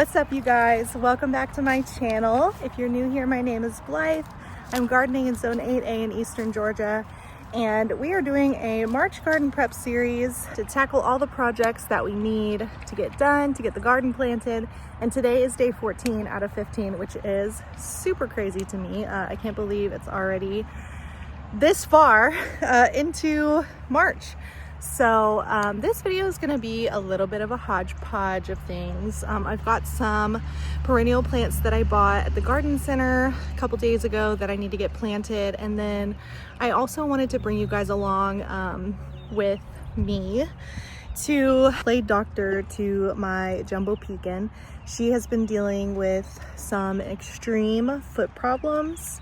What's up, you guys? Welcome back to my channel. If you're new here, my name is Blythe. I'm gardening in Zone 8A in Eastern Georgia, and we are doing a March garden prep series to tackle all the projects that we need to get done, to get the garden planted. And today is day 14 out of 15, which is super crazy to me. I can't believe it's already this far into March. So this video is going to be a little bit of a hodgepodge of things. I've got some perennial plants that I bought at the garden center a couple days ago that I need to get planted, and then I also wanted to bring you guys along with me to play doctor to my jumbo pekin. She has been dealing with some extreme foot problems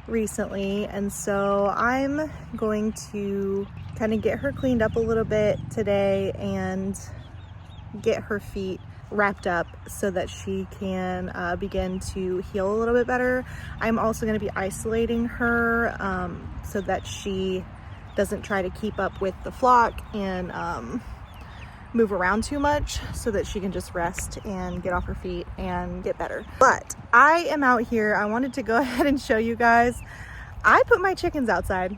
recently, and so I'm going to kind of get her cleaned up a little bit today and get her feet wrapped up so that she can begin to heal a little bit better. I'm also going to be isolating her so that she doesn't try to keep up with the flock and move around too much, so that she can just rest and get off her feet and get better. But I am out here. I wanted to go ahead and show you guys. I put my chickens outside.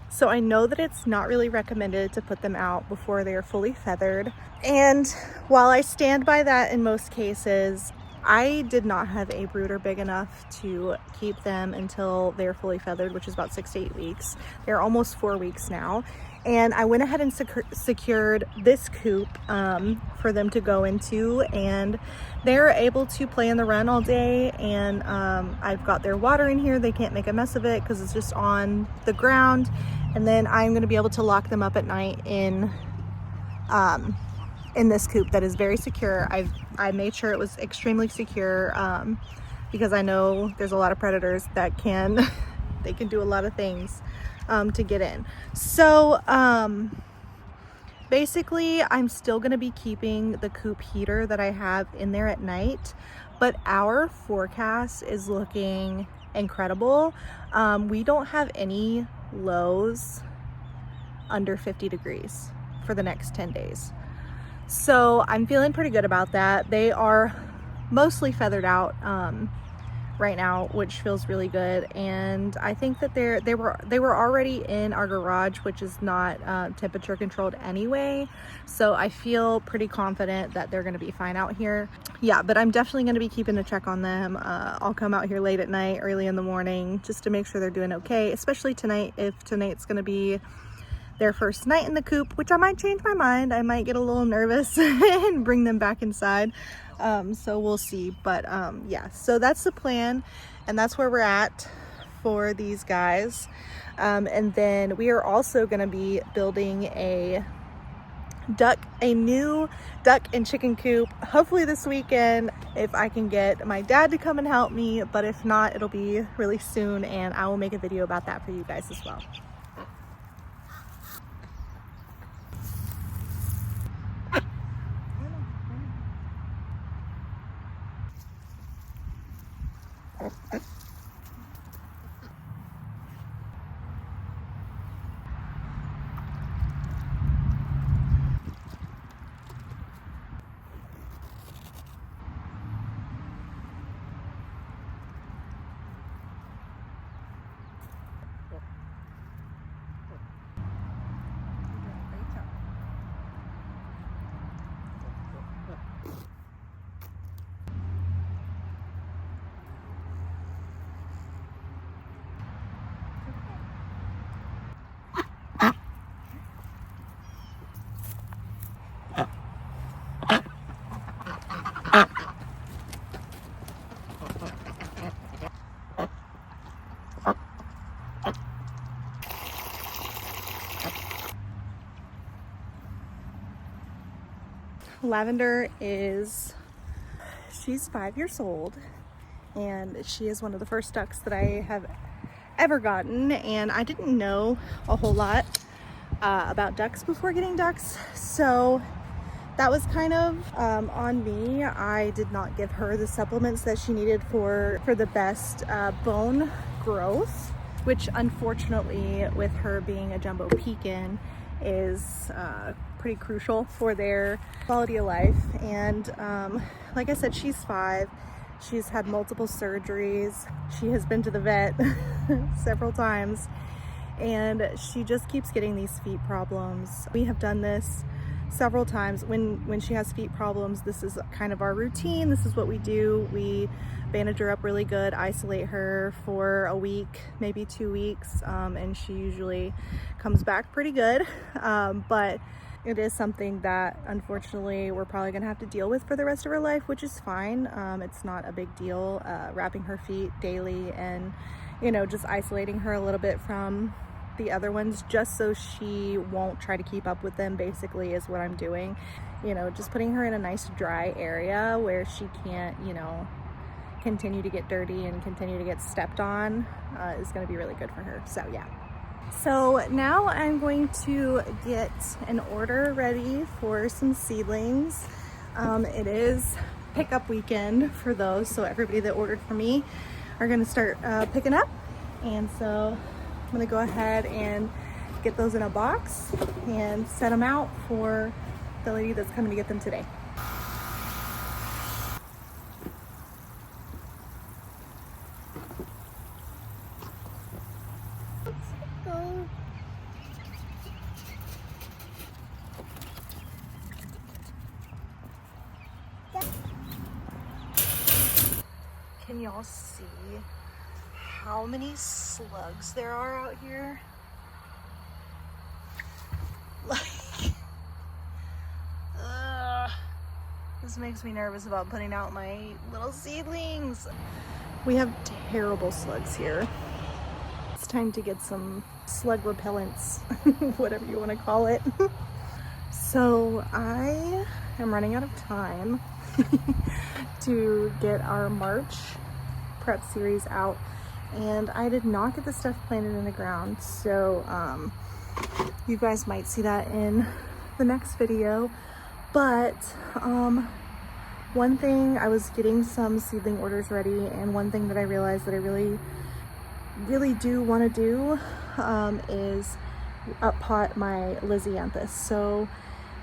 So I know that it's not really recommended to put them out before they are fully feathered. And while I stand by that in most cases, I did not have a brooder big enough to keep them until they're fully feathered, which is about 6 to 8 weeks. They're almost 4 weeks now. And I went ahead and secured this coop for them to go into, and they're able to play in the run all day. And I've got their water in here. They can't make a mess of it because it's just on the ground. And then I'm going to be able to lock them up at night in this coop that is very secure. I made sure it was extremely secure because I know there's a lot of predators that they can do a lot of things to get in. So basically I'm still going to be keeping the coop heater that I have in there at night, but our forecast is looking incredible. We don't have any lows under 50 degrees for the next 10 days. So I'm feeling pretty good about that. They are mostly feathered out right now, which feels really good. And I think that they were already in our garage, which is not temperature controlled anyway. So I feel pretty confident that they're going to be fine out here. Yeah, but I'm definitely going to be keeping a check on them. I'll come out here late at night, early in the morning, just to make sure they're doing okay, especially tonight, if tonight's going to be their first night in the coop, which I might change my mind. I might get a little nervous and bring them back inside. So we'll see. But yeah, so that's the plan, and that's where we're at for these guys. And then we are also going to be building a new duck and chicken coop, hopefully this weekend, if I can get my dad to come and help me. But if not, it'll be really soon, and I will make a video about that for you guys as well. Lavender she's 5 years old, and she is one of the first ducks that I have ever gotten, and I didn't know a whole lot about ducks before getting ducks, so that was kind of on me. I did not give her the supplements that she needed for the best bone growth. which unfortunately with her being a jumbo Pekin is pretty crucial for their quality of life. And like I said, she's 5. She's had multiple surgeries. She has been to the vet several times, and she just keeps getting these feet problems. We have done this several times. When she has feet problems, this is kind of our routine. This is what we do. We bandage her up really good, isolate her for a week, maybe 2 weeks, and she usually comes back pretty good. But it is something that unfortunately we're probably gonna have to deal with for the rest of her life, which is fine. It's not a big deal. Wrapping her feet daily and, you know, just isolating her a little bit from the other ones just so she won't try to keep up with them, basically, is what I'm doing. You know, just putting her in a nice dry area where she can't, you know, continue to get dirty and continue to get stepped on is going to be really good for her. So yeah. So now I'm going to get an order ready for some seedlings. It is pickup weekend for those, so everybody that ordered for me are going to start picking up. And so I'm going to go ahead and get those in a box and set them out for the lady that's coming to get them today. Can y'all see how many slugs there are out here? Like, this makes me nervous about putting out my little seedlings. We have terrible slugs here. It's time to get some slug repellents, whatever you want to call it. So I am running out of time to get our March prep series out, and I did not get the stuff planted in the ground, so you guys might see that in the next video. But one thing, I was getting some seedling orders ready, and one thing that I realized that I really do want to do is up pot my Lisianthus. So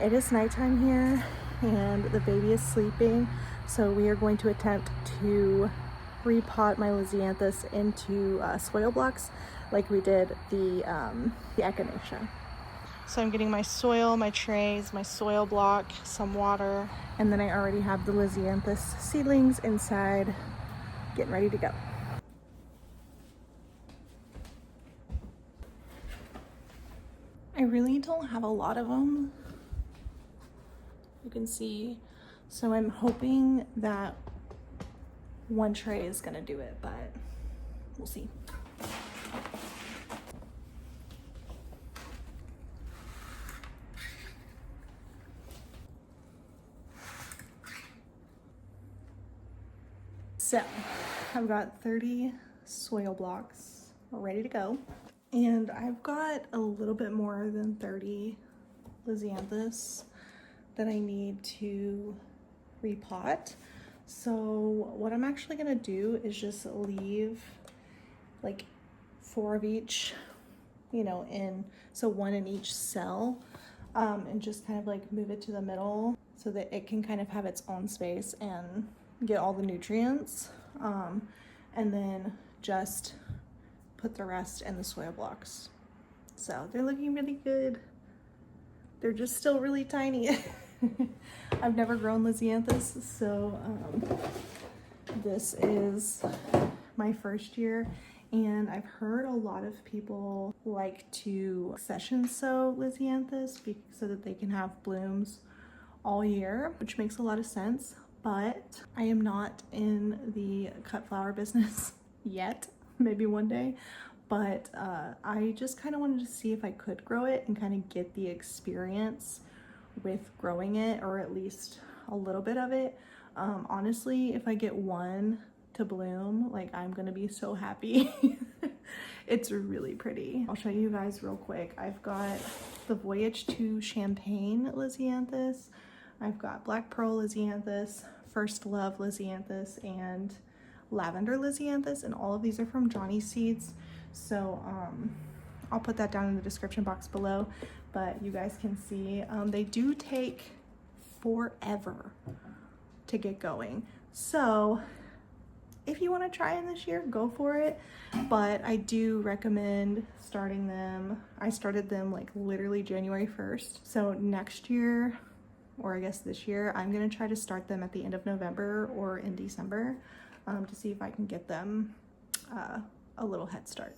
it is nighttime here and the baby is sleeping, so we are going to attempt to repot my Lisianthus into soil blocks like we did the Echinacea. So I'm getting my soil, my trays, my soil block, some water, and then I already have the Lisianthus seedlings inside, getting ready to go. I really don't have a lot of them, you can see, so I'm hoping that one tray is gonna do it, but we'll see. So I've got 30 soil blocks ready to go, and I've got a little bit more than 30 Lisianthus that I need to repot. So what I'm actually gonna do is just leave like 4 of each, you know, so 1 in each cell, and just kind of like move it to the middle so that it can kind of have its own space and get all the nutrients, and then just put the rest in the soil blocks. So they're looking really good. They're just still really tiny. I've never grown Lisianthus, so this is my first year, and I've heard a lot of people like to session sow Lisianthus so that they can have blooms all year, which makes a lot of sense, but I am not in the cut flower business yet, maybe one day, but I just kind of wanted to see if I could grow it and kind of get the experience with growing it, or at least a little bit of it. Honestly, if I get one to bloom, like, I'm gonna be so happy. It's really pretty. I'll show you guys real quick. I've got the Voyage to Champagne Lisianthus, I've got Black Pearl Lisianthus, First Love Lisianthus, and Lavender Lisianthus, and all of these are from Johnny Seeds. So I'll put that down in the description box below, but you guys can see they do take forever to get going. So if you want to try them this year, go for it. But I do recommend starting them. I started them like literally January 1st. So next year, or I guess this year, I'm gonna try to start them at the end of November or in December to see if I can get them a little head start.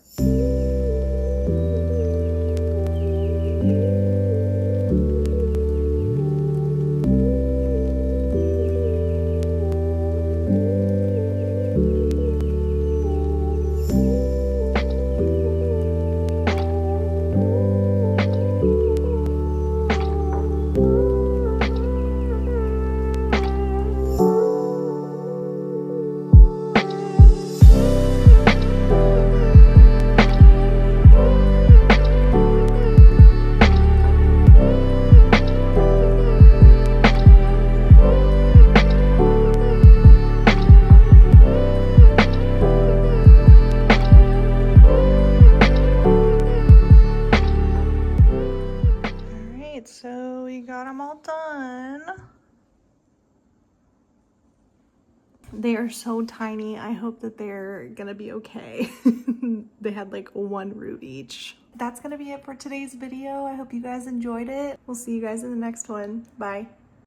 So we got them all done. They are so tiny. I hope that they're gonna be okay. They had like one root each. That's gonna be it for today's video. I hope you guys enjoyed it. We'll see you guys in the next one. Bye.